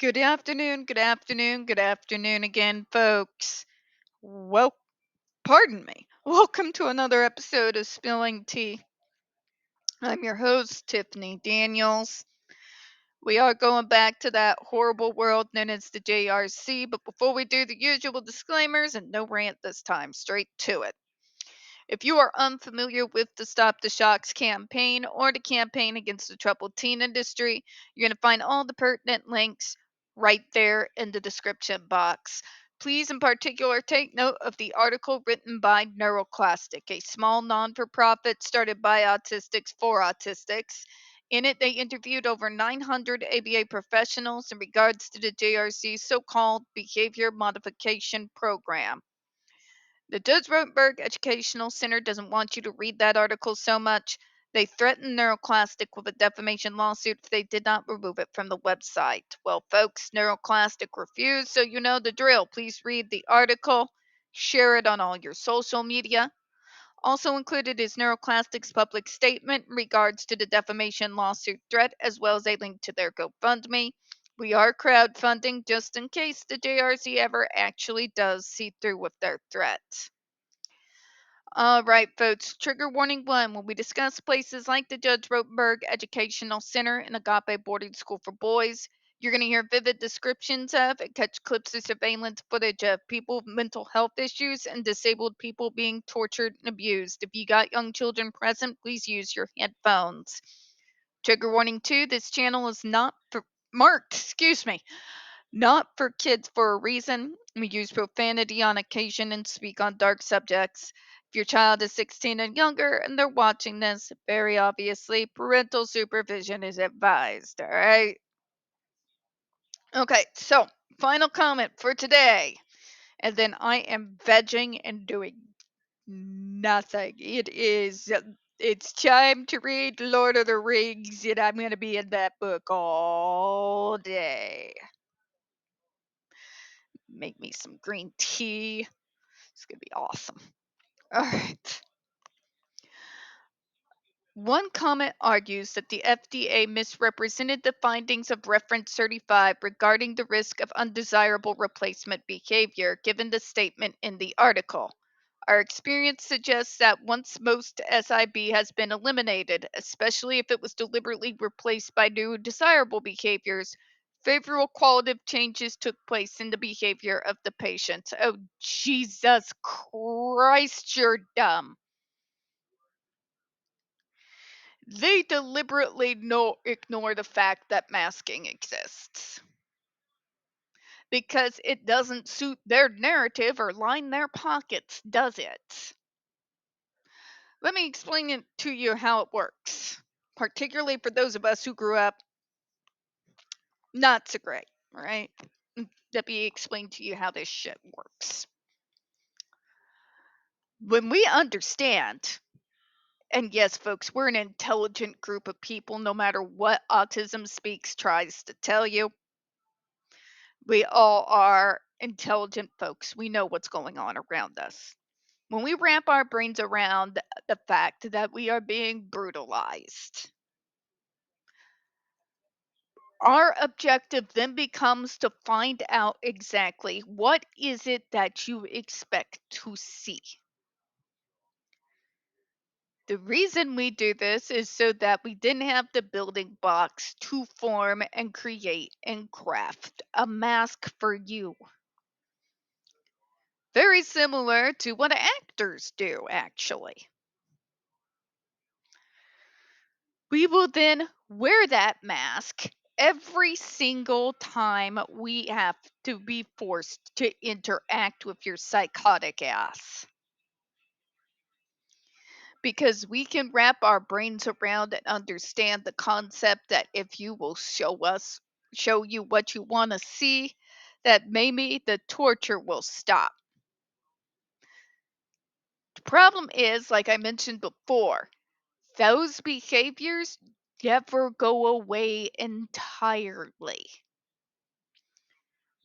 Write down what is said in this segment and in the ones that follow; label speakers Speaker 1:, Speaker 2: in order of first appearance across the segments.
Speaker 1: Good afternoon, good afternoon, good afternoon again, folks. Well, pardon me. Welcome to another episode of Spilling Tea. I'm your host, Tiffany Daniels. We are going back to that horrible world known as the JRC, but before we do the usual disclaimers, and no rant this time, straight to it. If you are unfamiliar with the Stop the Shocks campaign or the campaign against the troubled teen industry, you're going to find all the pertinent links right there in the description box. Please, in particular, take note of the article written by NeuroClastic, a small non for profit started by autistics for autistics. In it, they interviewed over 900 ABA professionals in regards to the JRC's so called behavior modification program. The Judge Rotenberg Educational Center doesn't want you to read that article so much. They threatened NeuroClastic with a defamation lawsuit if they did not remove it from the website. Well, folks, NeuroClastic refused, so you know the drill. Please read the article, share it on all your social media. Also included is NeuroClastic's public statement in regards to the defamation lawsuit threat, as well as a link to their GoFundMe. We are crowdfunding just in case the JRC ever actually does see through with their threat. All right, folks. Trigger warning one. When we discuss places like the Judge Rotenberg Educational Center and Agape Boarding School for Boys, you're going to hear vivid descriptions of and catch clips of surveillance footage of people with mental health issues and disabled people being tortured and abused. If you got young children present, please use your headphones. Trigger warning two. This channel is not not for kids for a reason. We use profanity on occasion and speak on dark subjects. If your child is 16 and younger and they're watching this, very obviously, parental supervision is advised, all right? Okay, so final comment for today. And then I am vegging and doing nothing. It's time to read Lord of the Rings, and I'm going to be in that book all day. Make me some green tea. It's going to be awesome. All right. One comment argues that the FDA misrepresented the findings of Reference 35 regarding the risk of undesirable replacement behavior, given the statement in the article. Our experience suggests that once most SIB has been eliminated, especially if it was deliberately replaced by new desirable behaviors, favorable qualitative changes took place in the behavior of the patient. Oh, Jesus Christ, you're dumb. They deliberately ignore the fact that masking exists because it doesn't suit their narrative or line their pockets, does it? Let me explain it to you how it works, particularly for those of us who grew up not so great, right? Let me explain to you how this shit works. When we understand, and yes, folks, we're an intelligent group of people, no matter what Autism Speaks tries to tell you. We all are intelligent folks. We know what's going on around us. When we wrap our brains around the fact that we are being brutalized, our objective then becomes to find out exactly what is it that you expect to see. The reason we do this is so that we didn't have the building blocks to form and create and craft a mask for you. Very similar to what actors do, actually. We will then wear that mask every single time we have to be forced to interact with your psychotic ass. Because we can wrap our brains around and understand the concept that if you will show you what you want to see, that maybe the torture will stop. The problem is, like I mentioned before, those behaviors never go away entirely.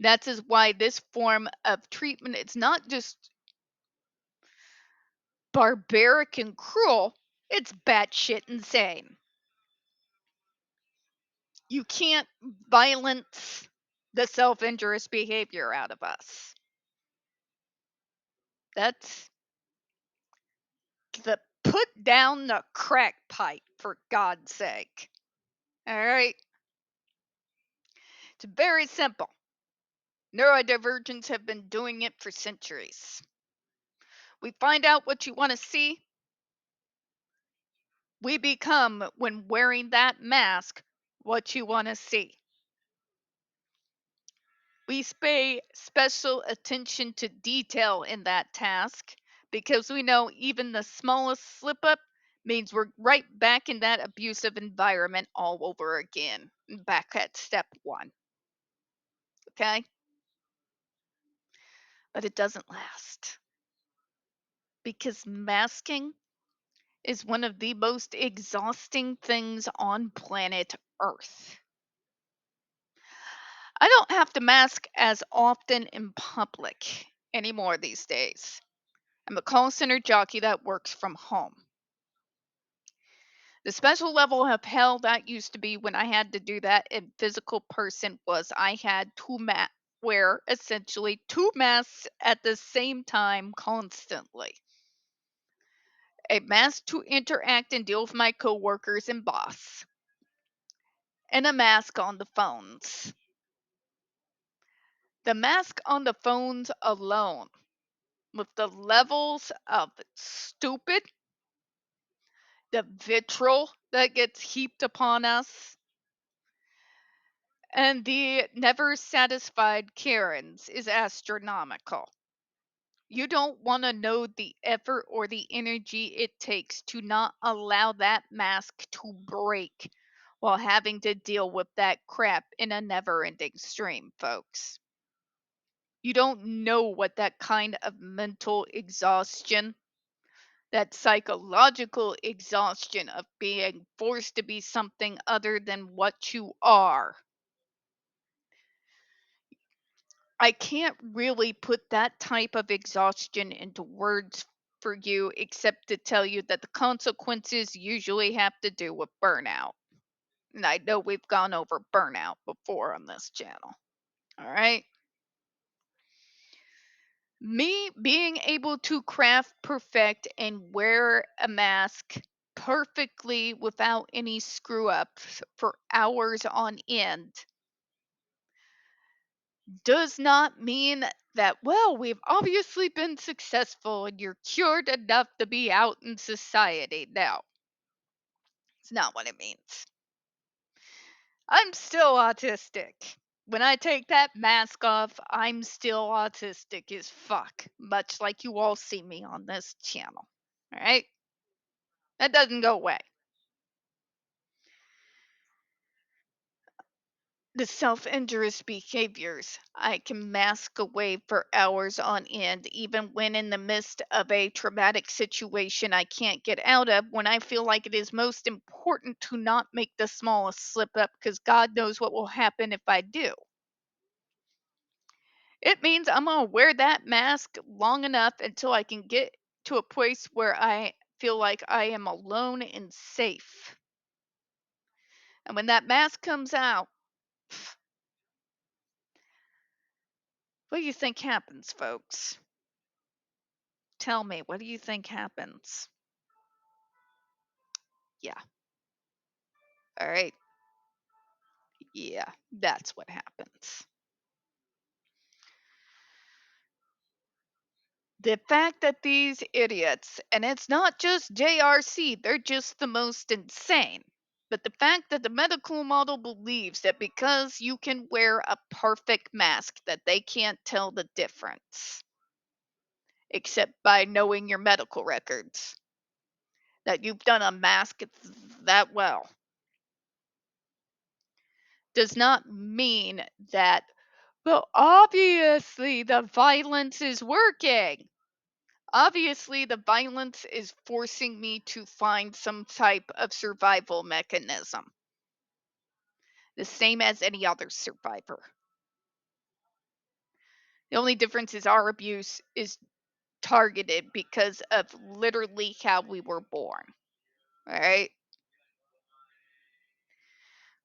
Speaker 1: That is why this form of treatment, it's not just barbaric and cruel, it's batshit insane. You can't violence the self-injurious behavior out of us. That's the put down the crack pipe, for God's sake. All right? It's very simple. Neurodivergents have been doing it for centuries. We find out what you want to see. We become, when wearing that mask, what you want to see. We pay special attention to detail in that task because we know even the smallest slip up means we're right back in that abusive environment all over again, back at step one. Okay? But it doesn't last because masking is one of the most exhausting things on planet Earth. I don't have to mask as often in public anymore these days. I'm a call center jockey that works from home. The special level of hell that used to be when I had to do that in physical person was I had to wear essentially two masks at the same time constantly. A mask to interact and deal with my coworkers and boss, and a mask on the phones. The mask on the phones alone, with the levels of stupid, the vitriol that gets heaped upon us, and the never satisfied Karens is astronomical. You don't want to know the effort or the energy it takes to not allow that mask to break while having to deal with that crap in a never ending stream, folks. You don't know what that kind of mental exhaustion, that psychological exhaustion of being forced to be something other than what you are. I can't really put that type of exhaustion into words for you except to tell you that the consequences usually have to do with burnout. And I know we've gone over burnout before on this channel. All right. Me being able to craft, perfect, and wear a mask perfectly without any screw ups for hours on end does not mean that, well, we've obviously been successful and you're cured enough to be out in society. No, it's not what it means. I'm still autistic. When I take that mask off, I'm still autistic as fuck, much like you all see me on this channel. All right? That doesn't go away. The self-injurious behaviors I can mask away for hours on end, even when in the midst of a traumatic situation I can't get out of, when I feel like it is most important to not make the smallest slip up because God knows what will happen if I do. It means I'm going to wear that mask long enough until I can get to a place where I feel like I am alone and safe. And when that mask comes out, what do you think happens, folks? Tell me, what do you think happens? Yeah. All right. Yeah, that's what happens. The fact that these idiots, and it's not just JRC, they're just the most insane. But the fact that the medical model believes that because you can wear a perfect mask that they can't tell the difference except by knowing your medical records, that you've done a mask that well, does not mean that, well, obviously the violence is working. Obviously, the violence is forcing me to find some type of survival mechanism, the same as any other survivor. The only difference is our abuse is targeted because of literally how we were born. All right?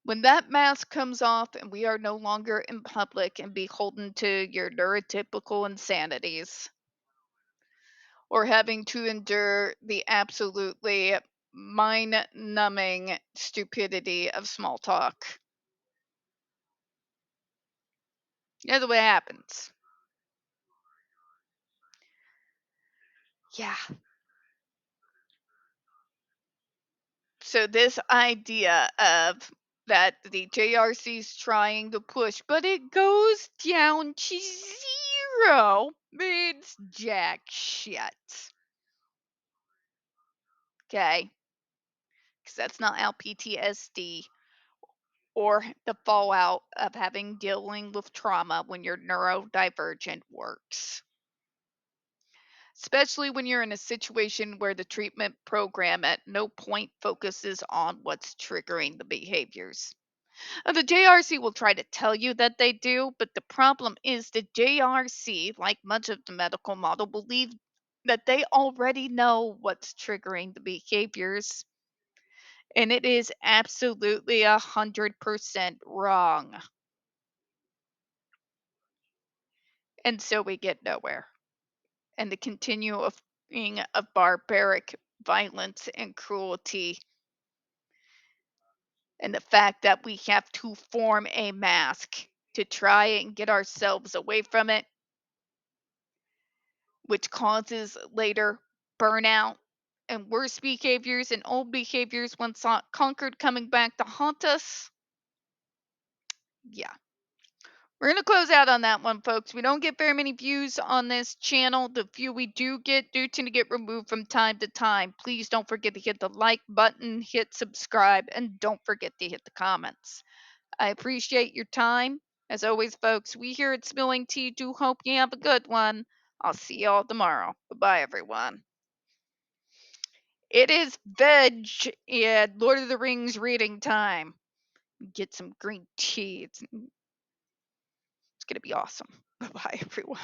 Speaker 1: When that mask comes off and we are no longer in public and beholden to your neurotypical insanities, or having to endure the absolutely mind numbing stupidity of small talk. Yeah, the way it happens. Yeah. So this idea of that the JRC's trying to push, but it goes down to zero, means jack shit. Okay? Because that's not how PTSD or the fallout of having dealing with trauma when you're neurodivergent works. Especially when you're in a situation where the treatment program at no point focuses on what's triggering the behaviors. The JRC will try to tell you that they do, but the problem is the JRC, like much of the medical model, believe that they already know what's triggering the behaviors. And it is absolutely 100% wrong. And so we get nowhere. And the continuing of barbaric violence and cruelty, and the fact that we have to form a mask to try and get ourselves away from it, which causes later burnout and worse behaviors and old behaviors once conquered coming back to haunt us. Yeah. We're going to close out on that one, folks. We don't get very many views on this channel. The few we do tend to get removed from time to time. Please don't forget to hit the like button, hit subscribe, and don't forget to hit the comments. I appreciate your time. As always, folks, we here at Spilling Tea do hope you have a good one. I'll see y'all tomorrow. Bye-bye, everyone. It is veg and Lord of the Rings reading time. Get some green tea. It's going to be awesome. Bye-bye, everyone.